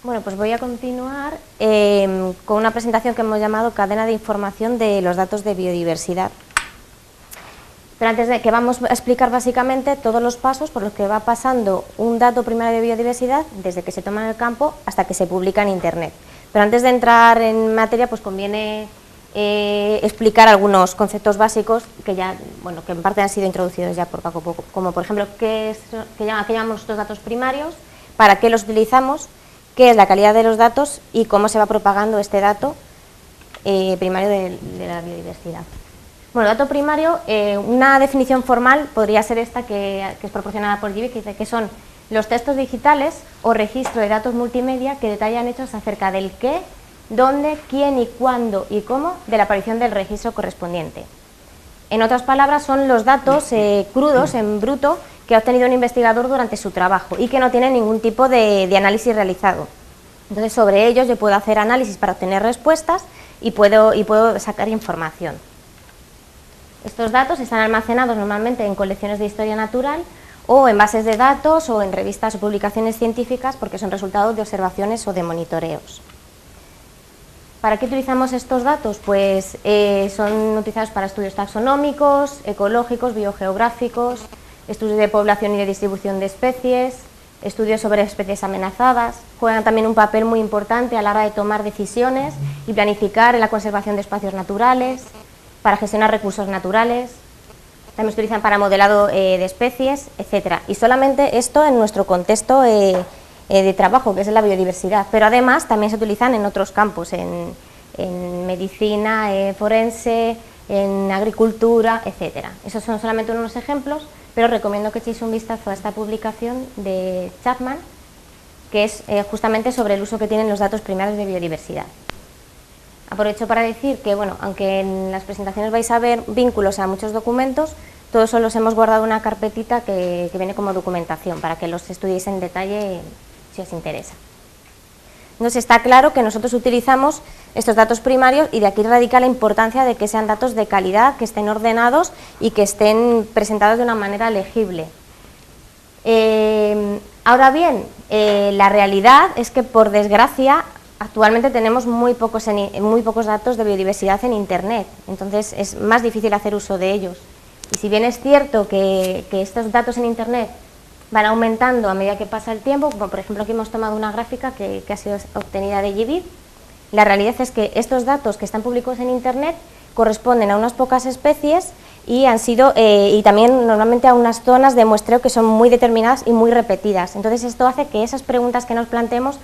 Bueno, pues voy a continuar con una presentación que hemos llamado Cadena de información de los datos de biodiversidad. Pero antes de que vamos a explicar básicamente todos los pasos por los que va pasando un dato primario de biodiversidad desde que se toma en el campo hasta que se publica en Internet. Pero antes de entrar en materia, pues conviene explicar algunos conceptos básicos que ya, bueno, que en parte han sido introducidos ya por Paco, como por ejemplo qué llamamos estos datos primarios, para qué los utilizamos, qué es la calidad de los datos y cómo se va propagando este dato primario de la biodiversidad. Bueno, dato primario, una definición formal podría ser esta que es proporcionada por Gibi, que dice que son los textos digitales o registro de datos multimedia que detallan hechos acerca del qué, dónde, quién y cuándo y cómo de la aparición del registro correspondiente. En otras palabras, son los datos crudos, en bruto, que ha obtenido un investigador durante su trabajo y que no tiene ningún tipo de análisis realizado. Entonces, sobre ellos yo puedo hacer análisis para obtener respuestas y puedo sacar información. Estos datos están almacenados normalmente en colecciones de historia natural o en bases de datos o en revistas o publicaciones científicas porque son resultados de observaciones o de monitoreos. ¿Para qué utilizamos estos datos? Pues son utilizados para estudios taxonómicos, ecológicos, biogeográficos, estudios de población y de distribución de especies, estudios sobre especies amenazadas. Juegan también un papel muy importante a la hora de tomar decisiones y planificar en la conservación de espacios naturales, para gestionar recursos naturales, también se utilizan para modelado de especies, etc. Y solamente esto en nuestro contexto de trabajo, que es la biodiversidad, pero además también se utilizan en otros campos, en medicina forense, en agricultura, etc. Esos son solamente unos ejemplos, pero recomiendo que echéis un vistazo a esta publicación de Chapman, que es justamente sobre el uso que tienen los datos primarios de biodiversidad. Aprovecho para decir que, bueno, aunque en las presentaciones vais a ver vínculos a muchos documentos, todos los hemos guardado en una carpetita que viene como documentación, para que los estudiéis en detalle si os interesa. Entonces está claro que nosotros utilizamos estos datos primarios y de aquí radica la importancia de que sean datos de calidad, que estén ordenados y que estén presentados de una manera legible. Ahora bien, la realidad es que, por desgracia, actualmente tenemos muy pocos datos de biodiversidad en Internet, entonces es más difícil hacer uso de ellos. Y si bien es cierto que estos datos en Internet van aumentando a medida que pasa el tiempo, como por ejemplo aquí hemos tomado una gráfica que ha sido obtenida de Gibi, la realidad es que estos datos que están publicados en Internet corresponden a unas pocas especies y y también normalmente a unas zonas de muestreo que son muy determinadas y muy repetidas. Entonces esto hace que esas preguntas que nos planteemos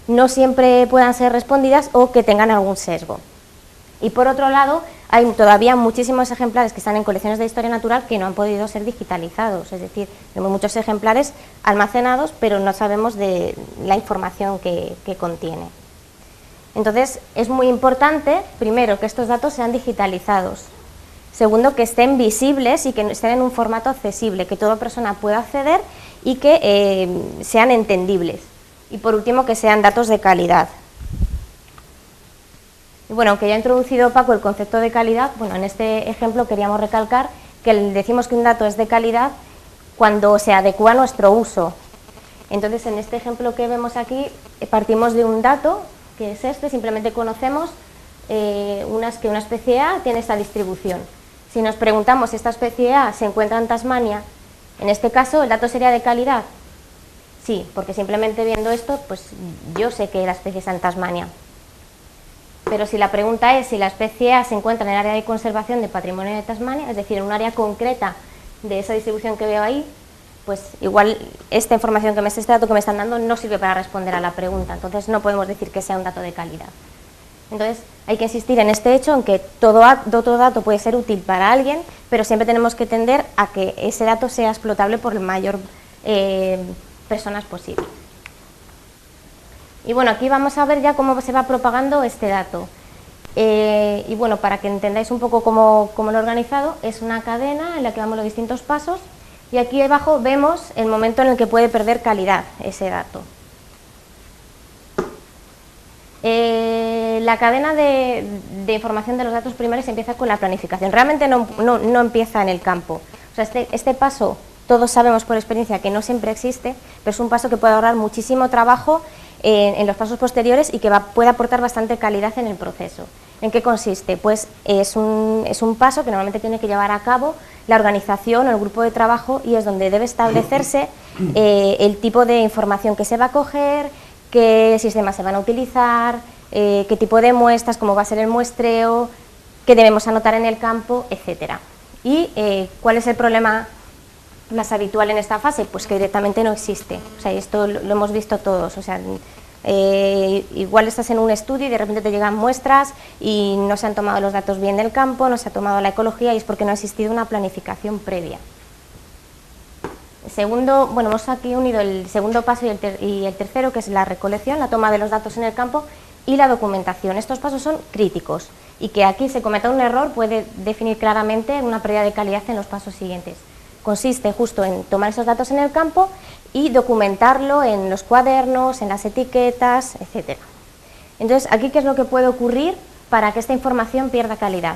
no siempre puedan ser respondidas o que tengan algún sesgo. Y por otro lado, hay todavía muchísimos ejemplares que están en colecciones de historia natural que no han podido ser digitalizados, es decir, tenemos muchos ejemplares almacenados, pero no sabemos de la información que contiene. Entonces, es muy importante, primero, que estos datos sean digitalizados. Segundo, que estén visibles y que estén en un formato accesible, que toda persona pueda acceder y que sean entendibles. Y por último, que sean datos de calidad. Y bueno, aunque ya ha introducido Paco el concepto de calidad, bueno, en este ejemplo queríamos recalcar que decimos que un dato es de calidad cuando se adecua a nuestro uso. Entonces, en este ejemplo que vemos aquí, partimos de un dato, que es este, simplemente conocemos que una especie A tiene esta distribución. Si nos preguntamos si esta especie A se encuentra en Tasmania, en este caso, ¿el dato sería de calidad? Sí, porque simplemente viendo esto, pues yo sé que la especie está en Tasmania. Pero si la pregunta es si la especie A se encuentra en el área de conservación de patrimonio de Tasmania, es decir, en un área concreta de esa distribución que veo ahí, pues igual esta información este dato que me están dando no sirve para responder a la pregunta, entonces no podemos decir que sea un dato de calidad. Entonces hay que insistir en este hecho, en que todo dato puede ser útil para alguien, pero siempre tenemos que tender a que ese dato sea explotable por el mayor personas posible. Y bueno, aquí vamos a ver ya cómo se va propagando este dato. Y bueno, para que entendáis un poco cómo lo he organizado, es una cadena en la que vamos los distintos pasos y aquí debajo vemos el momento en el que puede perder calidad ese dato. La cadena de información de los datos primarios empieza con la planificación. Realmente no empieza en el campo. O sea, este paso, todos sabemos por experiencia que no siempre existe, pero es un paso que puede ahorrar muchísimo trabajo en los pasos posteriores y que puede aportar bastante calidad en el proceso. ¿En qué consiste? Pues es un paso que normalmente tiene que llevar a cabo la organización o el grupo de trabajo y es donde debe establecerse el tipo de información que se va a coger, qué sistemas se van a utilizar, qué tipo de muestras, cómo va a ser el muestreo, qué debemos anotar en el campo, etcétera. ¿Y cuál es el problema más habitual en esta fase? Pues que directamente no existe. O sea, esto lo hemos visto todos. O sea, igual estás en un estudio y de repente te llegan muestras y no se han tomado los datos bien del campo, no se ha tomado la ecología y es porque no ha existido una planificación previa. Segundo, bueno, hemos aquí unido el segundo paso y el tercero, que es la recolección, la toma de los datos en el campo y la documentación. Estos pasos son críticos y que aquí se cometa un error puede definir claramente una pérdida de calidad en los pasos siguientes. Consiste justo en tomar esos datos en el campo y documentarlo en los cuadernos, en las etiquetas, etc. Entonces, aquí, ¿qué es lo que puede ocurrir para que esta información pierda calidad?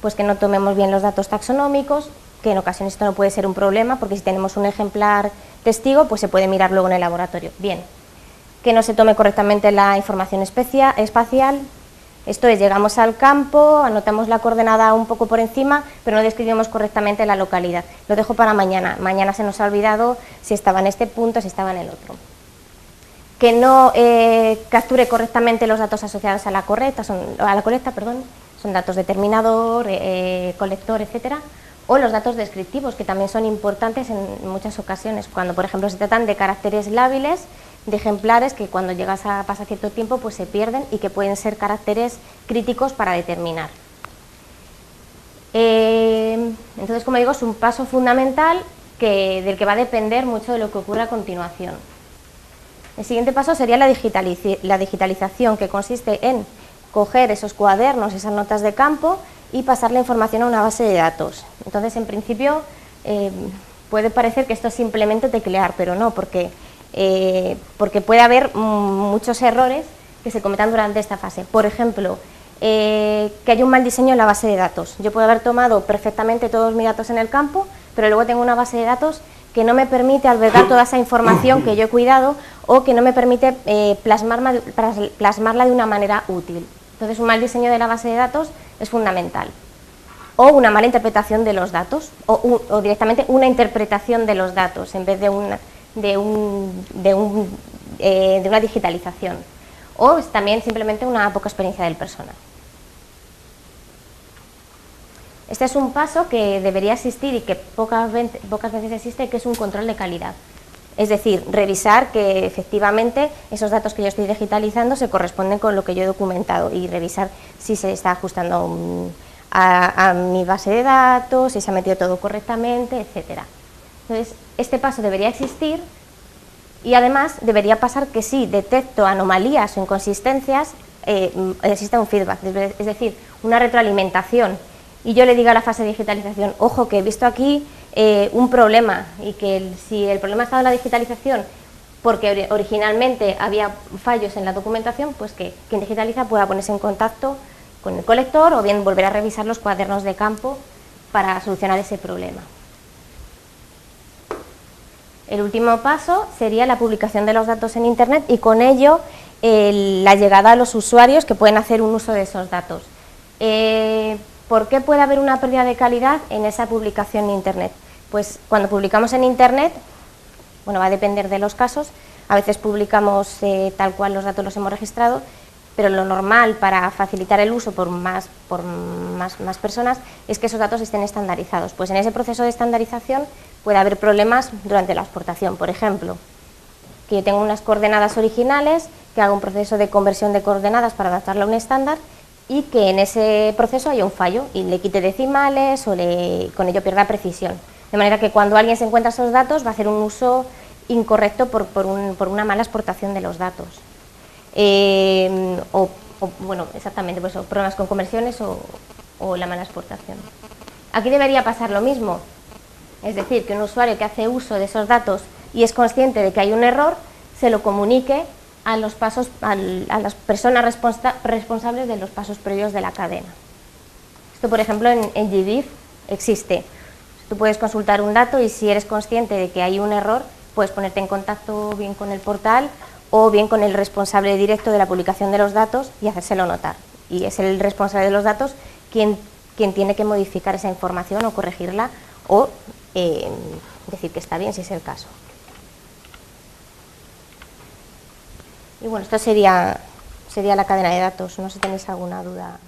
Pues que no tomemos bien los datos taxonómicos, que en ocasiones esto no puede ser un problema, porque si tenemos un ejemplar testigo, pues se puede mirar luego en el laboratorio. Bien, que no se tome correctamente la información espacial. Esto es, llegamos al campo, anotamos la coordenada un poco por encima, pero no describimos correctamente la localidad. Lo dejo para mañana. Mañana se nos ha olvidado si estaba en este punto, si estaba en el otro. Que no capture correctamente los datos asociados a la colecta, son datos de terminador, colector, etcétera, o los datos descriptivos, que también son importantes en muchas ocasiones, cuando por ejemplo se tratan de caracteres lábiles, de ejemplares que cuando llegas a pasar cierto tiempo pues se pierden y que pueden ser caracteres críticos para determinar. Entonces, como digo, es un paso fundamental del que va a depender mucho de lo que ocurra a continuación. El siguiente paso sería la digitalización, que consiste en coger esos cuadernos, esas notas de campo y pasar la información a una base de datos. Entonces, en principio, puede parecer que esto es simplemente teclear, pero no, porque puede haber muchos errores que se cometan durante esta fase. Por ejemplo, que haya un mal diseño en la base de datos. Yo puedo haber tomado perfectamente todos mis datos en el campo, pero luego tengo una base de datos que no me permite albergar toda esa información que yo he cuidado o que no me permite plasmarla de una manera útil. Entonces, un mal diseño de la base de datos es fundamental. O una mala interpretación de los datos, o directamente una interpretación de los datos en vez de una digitalización. O es también simplemente una poca experiencia del personal. Este es un paso que debería existir y que pocas veces existe, que es un control de calidad. Es decir, revisar que efectivamente esos datos que yo estoy digitalizando se corresponden con lo que yo he documentado y revisar si se está ajustando a mi base de datos, si se ha metido todo correctamente, etc. Entonces, este paso debería existir y además debería pasar que si detecto anomalías o inconsistencias, exista un feedback, es decir, una retroalimentación. Y yo le diga a la fase de digitalización, ojo, que he visto aquí un problema y que si el problema ha estado en la digitalización porque originalmente había fallos en la documentación, pues que quien digitaliza pueda ponerse en contacto con el colector o bien volver a revisar los cuadernos de campo para solucionar ese problema. El último paso sería la publicación de los datos en Internet y con ello la llegada a los usuarios que pueden hacer un uso de esos datos. ¿Por qué puede haber una pérdida de calidad en esa publicación en Internet? Pues cuando publicamos en Internet, bueno, va a depender de los casos, a veces publicamos tal cual los datos los hemos registrado, pero lo normal para facilitar el uso por más personas es que esos datos estén estandarizados. Pues en ese proceso de estandarización puede haber problemas durante la exportación, por ejemplo, que yo tengo unas coordenadas originales, que haga un proceso de conversión de coordenadas para adaptarla a un estándar, y que en ese proceso haya un fallo y le quite decimales o con ello pierda precisión. De manera que cuando alguien se encuentra esos datos va a hacer un uso incorrecto por una mala exportación de los datos. Bueno, exactamente, pues, problemas con conversiones o la mala exportación. Aquí debería pasar lo mismo, es decir, que un usuario que hace uso de esos datos y es consciente de que hay un error, se lo comunique a las personas responsables de los pasos previos de la cadena. Esto, por ejemplo, en GDIF existe. Tú puedes consultar un dato y si eres consciente de que hay un error, puedes ponerte en contacto bien con el portal o bien con el responsable directo de la publicación de los datos y hacérselo notar. Y es el responsable de los datos quien tiene que modificar esa información o corregirla o decir que está bien, si es el caso. Y bueno, esto sería la cadena de datos. No sé si tenéis alguna duda.